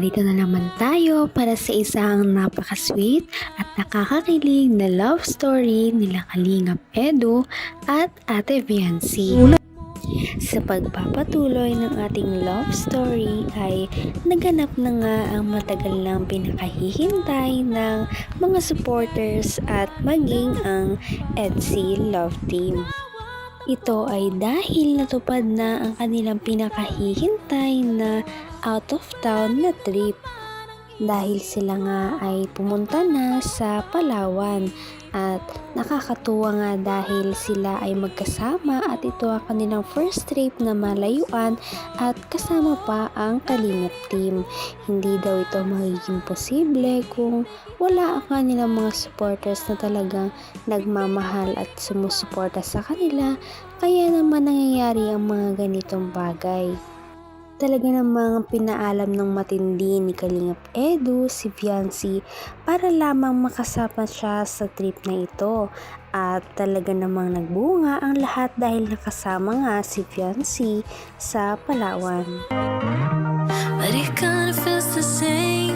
Narito na naman tayo para sa isang napaka-sweet at nakakakilig na love story nila Kalingap Edu at Ate Viancy. Sa pagpapatuloy ng ating love story ay naganap na nga ang matagal nang pinakahihintay ng mga supporters at maging ang EDSI Love Team. Ito ay dahil natupad na ang kanilang pinakahihintay na out of town na trip. Dahil sila nga ay pumunta na sa Palawan at nakakatuwa nga dahil sila ay magkasama at ito ang kanilang first trip na malayuan at kasama pa ang Kalingap team. Hindi daw ito magiging posible kung wala ang kanilang mga supporters na talagang nagmamahal at sumusuporta sa kanila, kaya naman nangyayari ang mga ganitong bagay. Talaga namang pinaalam ng matindi ni Kalingap Edu si Viancy para lamang makasama siya sa trip na ito. At talaga namang nagbunga ang lahat dahil nakasama nga si Viancy sa Palawan. But it kinda feels the same.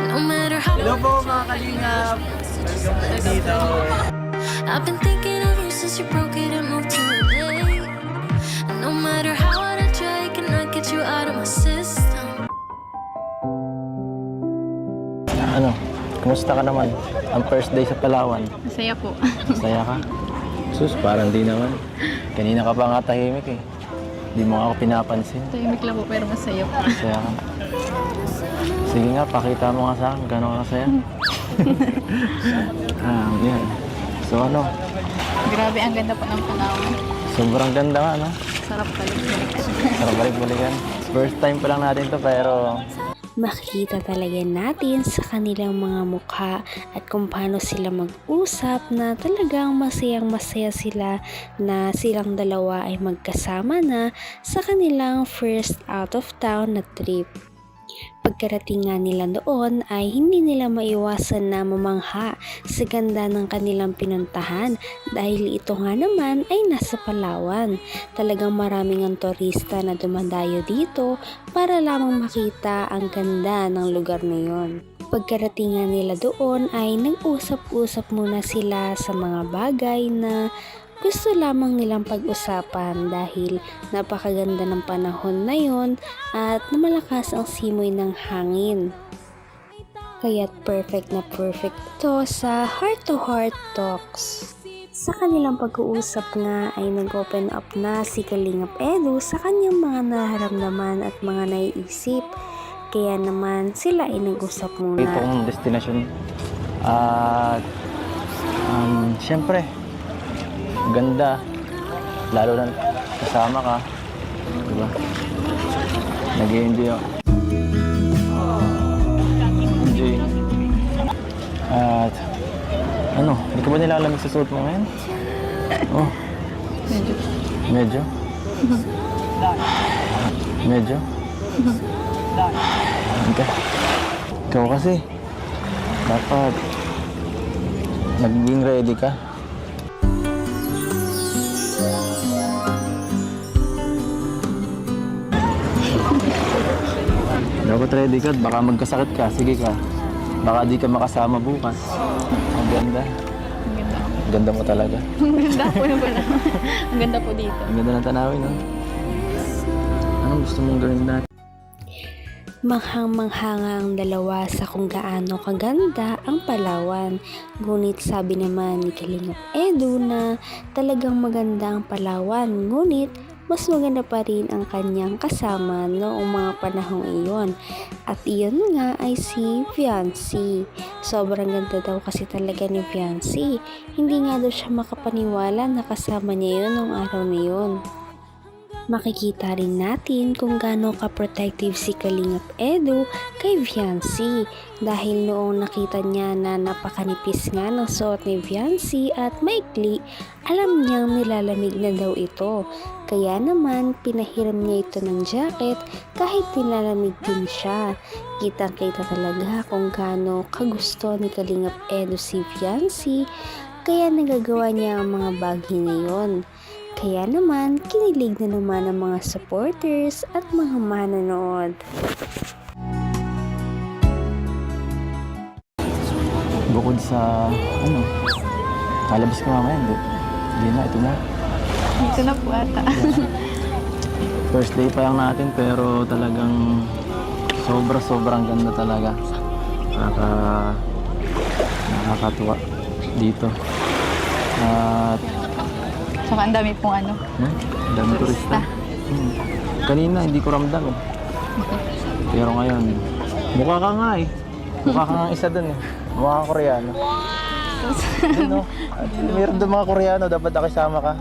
No matter how Hello po mga Kalingap! Welcome po dito. I've been thinking of you since you broke it and moved to LA. No matter how hard I try, I cannot get you out of my system. Ano? Kumusta ka naman? Ang first day sa Palawan. Masaya po. Masaya ka? Sus, parang di naman. Kanina ka pa nga tahimik eh. Di mo ako pinapansin. Tahimik lang po pero masaya po. Masaya ka. Sige nga, pakita mo nga sa akin. Gano'n ka kasaya? Yan. So ano? Grabe, ang ganda po ng Palawan. Sobrang ganda nga, no? Sarap balik-balikan. Sarap balik-balikan. First time pa lang natin to pero Makikita talaga natin sa kanilang mga mukha at kung paano sila mag-usap na talagang masayang masaya sila na silang dalawa ay magkasama na sa kanilang first out of town na trip. Pagkarating nga nila doon ay hindi nila maiwasan na mamangha sa ganda ng kanilang pinuntahan dahil ito nga naman ay nasa Palawan. Talagang maraming ang turista na dumadayo dito para lamang makita ang ganda ng lugar na yon. Pagkarating nga nila doon ay nag-usap-usap muna sila sa mga bagay na gusto lamang nilang pag-usapan dahil napakaganda ng panahon na yon at malakas ang simoy ng hangin. Kaya't perfect na perfect ito sa heart-to-heart talks. Sa kanilang pag-uusap nga ay nag-open up na si Kalingap Edu sa kanyang mga nararamdaman at mga naiisip. Kaya naman sila ay nag-usap muna. itong destination. At syempre, ganda. Lalo na kasama ka. Diba? Nag-i-enjoy ako. Enjoy. At ano, hindi ka ba nilalamig sa suot mo ngayon? Oh. Medyo. Medyo? Medyo? Okay. Ikaw kasi, dapat naging ready ka. Dapat ready ka, baka magkasakit ka, sige ka. Baka di ka makasama bukas. Ang ganda. Ang ganda. Ganda mo talaga. Ang ganda po yung pala. Ang ganda po dito. Ang ganda ng tanawin, no? Anong gusto mong gawin natin? Manghang-mangha nga ang dalawa sa kung gaano kaganda ang Palawan. Ngunit sabi naman ni Kalingap Edu na talagang maganda ang Palawan. Ngunit mas maganda pa rin ang kanyang kasama noong mga panahong iyon. At iyon nga ay si Viancy. Sobrang ganda daw kasi talaga ni Viancy. Hindi nga daw siya makapaniwala na kasama niya yun noong araw na yun. Makikita rin natin kung gaano ka-protective si Kalingap Edu kay Viancy dahil noong nakita niya na napakanipis nga ng suot ni Viancy at maikli, alam niyang nilalamig na daw ito. Kaya naman pinahiram niya ito ng jacket kahit nilalamig din siya. Kitang-kita talaga kung gaano kagusto ni Kalingap Edu si Viancy, kaya nagagawa niya ang mga bagay na yon. Kaya naman, kinilig na naman ang mga supporters at mga manonood. Bukod sa, lalabas ka mamaya, hindi. Hindi na, ito na. Dito na po ata. First day pa lang natin, pero talagang sobrang ganda talaga. Nakakatuwa dito. At Saka ang dami pong ano. ang dami turista. Kanina hindi ko ramdam eh. Pero ngayon, mukha ka nga eh. Mukha ka nga isa dun eh. Mukha kang Koreano. Ano? Meron doon mga Koreano, dapat nakisama ka.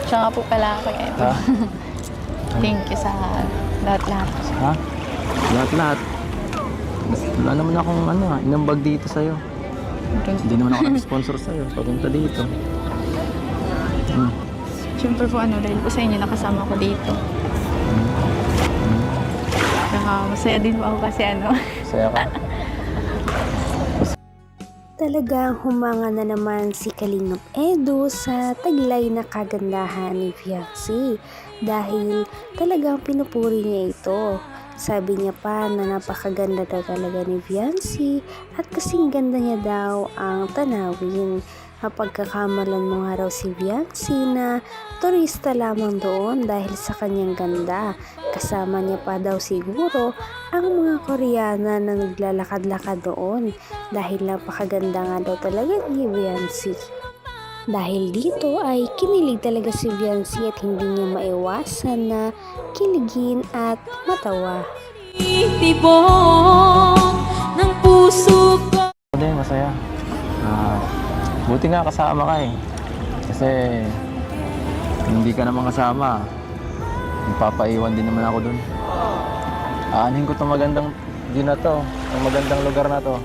Siya nga po pala ako eh. Ha? Thank you sa lahat-lahat. Ha? Lahat-lahat. Wala naman akong inambag dito sa'yo. Hindi naman ako nag-sponsor sa'yo. Papunta dito. Siyempre po dahil po sa inyo nakasama ko dito. Saka masaya din po ako kasi Saya ka. Talagang humanga na naman si Kalingap Edu sa taglay na kagandahan ni Fiancé dahil talagang pinupuri niya ito. Sabi niya pa na napakaganda daw talaga ni Fiancé at kasing ganda niya daw ang tanawin. Mapagkakamalan mo nga raw si Fiancé na turista lamang doon dahil sa kanyang ganda. Kasama niya pa daw siguro ang mga Koreana na naglalakad-lakad doon dahil napakaganda nga daw talaga ni Fiancé. Dahil dito ay kinilig talaga si Fiancé at hindi niya maiwasan na kiligin at matawa. Tibok ng puso ko. Hindi, masaya. Buti nga kasama ka eh. Kasi hindi ka naman kasama. Ipapaiwan din naman ako dun. Aanhin ko itong magandang view na to. Ang magandang lugar na to.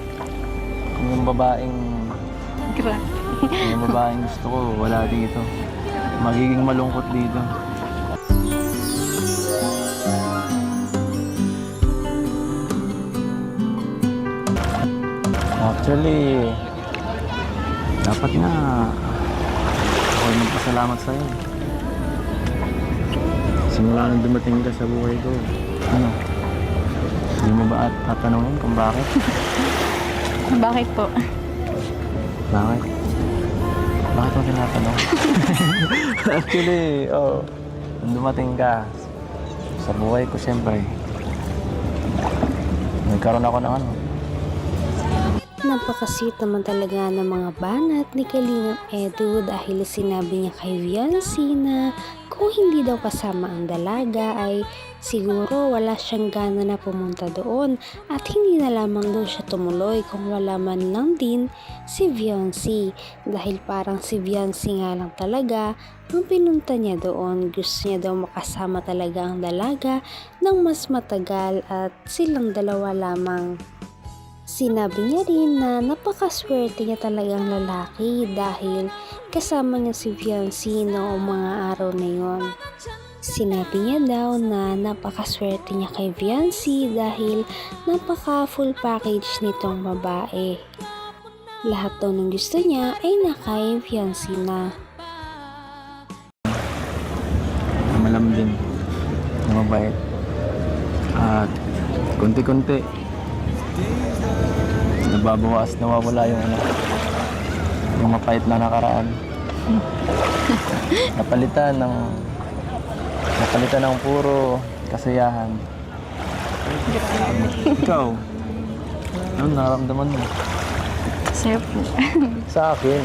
Yung babaeng gusto ko, wala dito. Magiging malungkot dito. Actually, dapat nga ako magpasalamat sa'yo. Simula nang dumating ka sa buhay ko, hindi mo ba tatanungin kung bakit? Bakit po? Bakit? Bakit mo tinatanong? Actually, nung dumating ka sa buhay ko, siyempre, nagkaroon ako ng Napakasweet naman talaga ng mga banat ni Kalingap Edu dahil sinabi niya kay Fiancé na kung hindi daw kasama ang dalaga ay siguro wala siyang gana na pumunta doon at hindi na lamang daw siya tumuloy kung wala man lang din si Fiancé dahil parang si Fiancé nga lang talaga ang pinunta niya doon. Gusto niya daw makasama talaga ang dalaga ng mas matagal at silang dalawa lamang. Sinabi niya rin na napakaswerte niya talagang lalaki dahil kasama niya si Fiancé noong mga araw na yon. Sinabi niya daw na napakaswerte niya kay Fiancé dahil napaka full package nitong babae. Lahat daw ng gusto niya ay nakay Fiancé na. malambing, na mabait. At konti-konti nababawas, nawawala yung mapait na nakaraan. Napalitan ng puro kasiyahan. Ikaw, ano nararamdaman mo? Sa'yo po. Sa akin?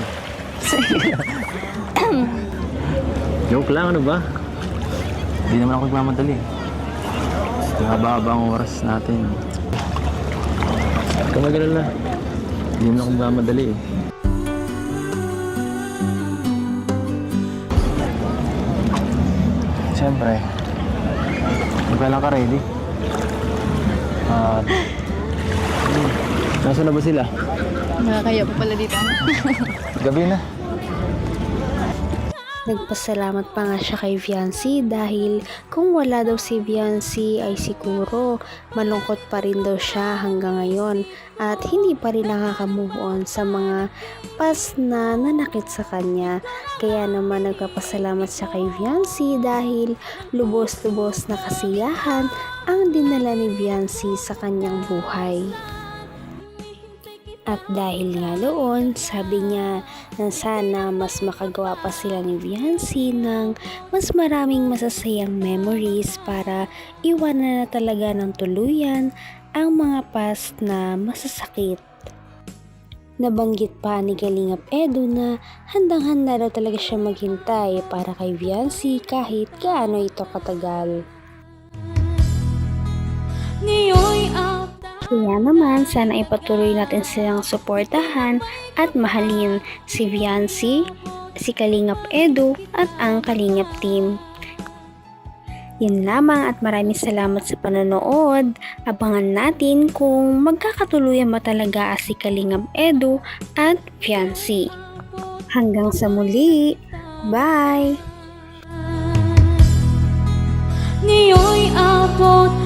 Joke lang, ano ba? Hindi naman ako nagmamadali. Ito haba-haba ang oras natin. Huwag ka mag-alala. Hindi naman ako nagmamadali eh. Siyempre, magkailan ka ready? At nasa na ba sila? Nakakaya po pala dito. Gabi na. Nagpasalamat pa nga siya kay Viancy dahil kung wala daw si Viancy ay siguro malungkot pa rin daw siya hanggang ngayon at hindi pa rin nakaka-move on sa mga past na nanakit sa kanya. Kaya naman nagpapasalamat siya kay Viancy dahil lubos-lubos na kasiyahan ang dinala ni Viancy sa kanyang buhay. At dahil nga doon, sabi niya na sana mas makagawa pa sila ni Viancy ng mas maraming masasayang memories para iwanan na talaga ng tuluyan ang mga past na masasakit. Nabanggit pa ni Kalingap Edu na handang-handa daw talaga siya maghintay para kay Viancy kahit gaano ito katagal. Kaya naman, sana ipatuloy natin silang suportahan at mahalin si Viancy, si Kalingap Edu at ang Kalingap team. Yan lamang at maraming salamat sa panonood. Abangan natin kung magkakatuluyan ba talaga si Kalingap Edu at Viancy. Hanggang sa muli. Bye! Ngayon'y abot